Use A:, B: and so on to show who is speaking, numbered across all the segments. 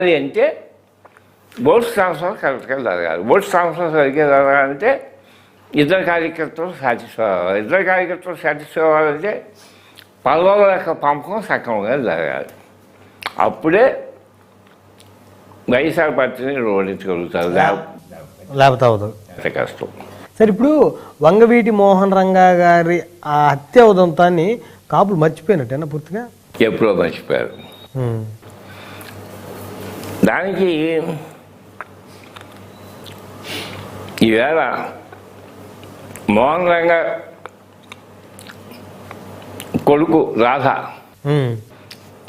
A: అది అంటే oats transfer కరెక్ట్గా జరగాలి. ఓట్స్ ట్రాన్స్ఫర్ సరిగ్గా జరగాలంటే ఇద్దరు కార్యకర్తలు సాటిస్ఫై అవ్వాలి. ఇద్దరు కార్యకర్తలు సాటిస్ఫై అవ్వాలంటే పదవుల యొక్క పంపకం సక్రమంగా జరగాలి. అప్పుడే వైఎస్ఆర్ పార్టీని రోడించగలుగుతారు.
B: లేకపోతే అవుతుంది
A: కష్టం.
B: సరే, ఇప్పుడు వంగవీటి మోహన్ రంగా గారి ఆ హత్య ఉదంతాన్ని కాపులు మర్చిపోయినట్టేనా పూర్తిగా?
A: ఎప్పుడో మర్చిపోయారు. దానికి ఈవేళ మోహన్ రంగా కొడుకు రాధా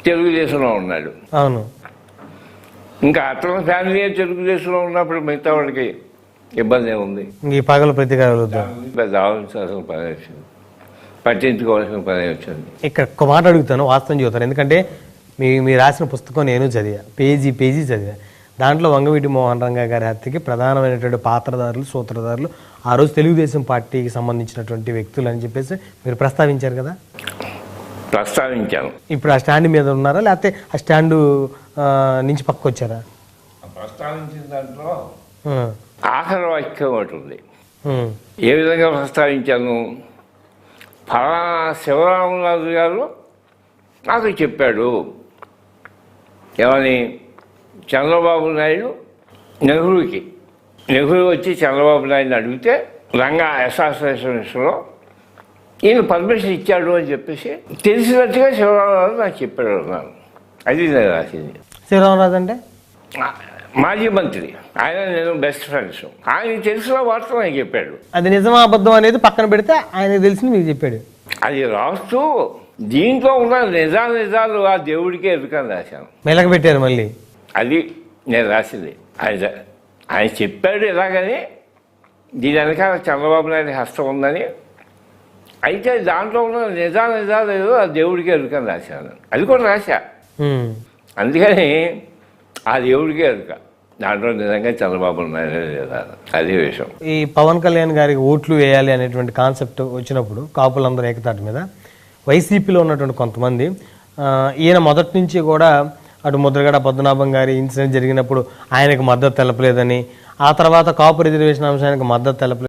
A: తెలుగుదేశంలో ఉన్నాడు.
B: అవును.
A: ఇంకా అతని ఫ్యామిలీ తెలుగుదేశంలో ఉన్నప్పుడు మిగతా వాడికి ఇబ్బంది ఏముంది?
B: ఈ పగల ప్రతికారాలు
A: పెద్ద ఆలోచించాల్సిన పని వచ్చింది, పట్టించుకోవాల్సిన పని వచ్చింది.
B: ఇక్కడ ఒక మాట అడుగుతాను, వాస్తవం చెబుతాను. ఎందుకంటే మీరు రాసిన పుస్తకం నేను చదివా, పేజీ చదివా. దాంట్లో వంగవీటి మోహన్ రంగా గారి హత్యకి ప్రధానమైనటువంటి పాత్రధారులు, సూత్రధారులు ఆ రోజు తెలుగుదేశం పార్టీకి సంబంధించినటువంటి వ్యక్తులు అని చెప్పేసి మీరు ప్రస్తావించారు కదా?
A: ప్రస్తావించాను.
B: ఇప్పుడు ఆ స్టాండ్ మీద ఉన్నారా, లేకపోతే ఆ స్టాండు నుంచి పక్కకు వచ్చారా?
A: ప్రస్తావించిన దాంట్లో ఆఖరి వాక్యం ఒకటి ఉంది. ఏ విధంగా ప్రస్తావించాను? ఫలానా శివరామరాజు గారు నాకు చెప్పాడు. ఏమని? చంద్రబాబు నాయుడు నెహ్రూ వచ్చి చంద్రబాబు నాయుడిని అడిగితే రంగా అసోసియేషన్స్లో ఈయన పర్మిషన్ ఇచ్చాడు అని చెప్పేసి తెలిసినట్టుగా శివరామరాజు నాకు చెప్పాడు అన్నాను. అది నేను రాసింది.
B: శివరామరాజు అంటే
A: మాజీ మంత్రి, ఆయన నేను బెస్ట్ ఫ్రెండ్స్. ఆయన తెలిసిన వార్త నాకు చెప్పాడు.
B: అది నిజమా అబద్ధం అనేది పక్కన పెడితే ఆయన తెలిసింది మీకు చెప్పాడు.
A: అది రాస్తూ దీంట్లో ఉన్న నిజాలు ఆ దేవుడికే ఎదుకని రాశాను.
B: మెలక పెట్టారు మళ్ళీ.
A: అది నేను రాసింది. ఆయన చెప్పాడు ఎలాగని, దీని వెనకాల చంద్రబాబు నాయుడు హస్తం ఉందని. అయితే దాంట్లో ఉన్న నిజాలు ఏదో ఆ దేవుడికే ఎదుకని రాశాను. అది కూడా రాశా. అందుకని ఆ దేవుడికే ఎదుక, దాంట్లో నిజంగా చంద్రబాబు నాయుడు లేదా అదే విషయం.
B: ఈ పవన్ కళ్యాణ్ గారికి ఓట్లు వేయాలి అనేటువంటి కాన్సెప్ట్ వచ్చినప్పుడు కాపులందరూ ఏకతాటి మీద, వైసీపీలో ఉన్నటువంటి కొంతమంది ఈయన మొదటి నుంచి కూడా అటు ముద్రగడ పద్మనాభం గారి ఇన్సిడెంట్ జరిగినప్పుడు ఆయనకు మద్దతు తెలపలేదని, ఆ తర్వాత కాపు రిజర్వేషన్ అంశానికి మద్దతు తెలపలేదు